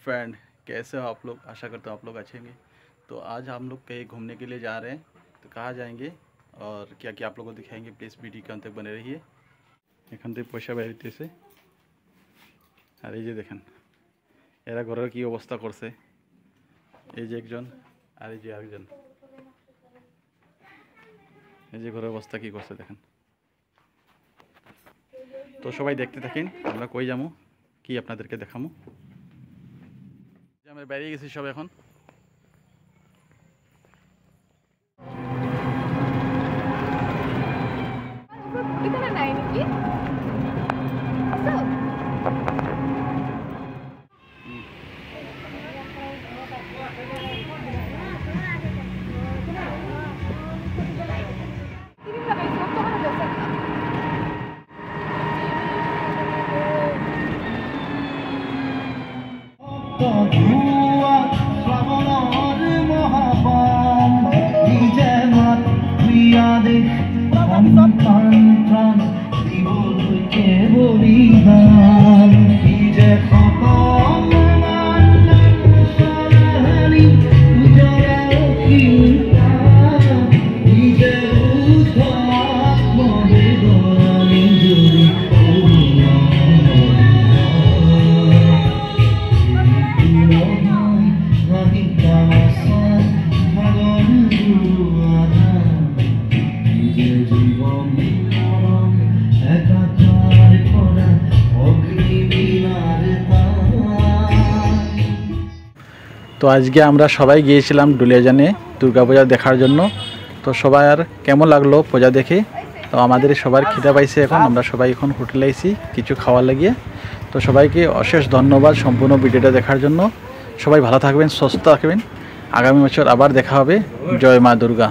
Friend, कैसे हो आप लोग? आशा करता हूँ आप लोग अच्छे होंगे। तो आज हम लोग कहीं घूमने के लिए जा रहे हैं, तो कहाँ जाएंगे और क्या क्या आप लोगों को दिखाएंगे। प्लीज़ वीडियो के अंत तक बने रहिए। एखान থেকে পয়সা বেরিতেছে আর এই যে দেখেন এরা ঘরের কি অবস্থা করছে। এই যে একজন আর এই যে আরেকজন, এই যে ঘরের অবস্থা কি করছে দেখেন। তো সবাই দেখতে থাকেন, আমরা কই যাবো কি আপনাদেরকে দেখাবো। আমরা বেরিয়ে গেছি সব এখন। তো আজকে আমরা সবাই গিয়েছিলাম ডুলিয়াজানে দুর্গা পূজা দেখার জন্য। তো সবাই আর কেমন লাগলো পূজা দেখে। তো আমাদের সবার খিদে পাইছে, এখন আমরা সবাই এখন হোটেলে আইছি কিছু খাওয়ার লাগিয়ে। তো সবাইকে অশেষ ধন্যবাদ সম্পূর্ণ ভিডিওটা দেখার জন্য। সবাই ভালো থাকবেন, সুস্থ থাকবেন। আগামী বছর আবার দেখা হবে। জয় মা দুর্গা।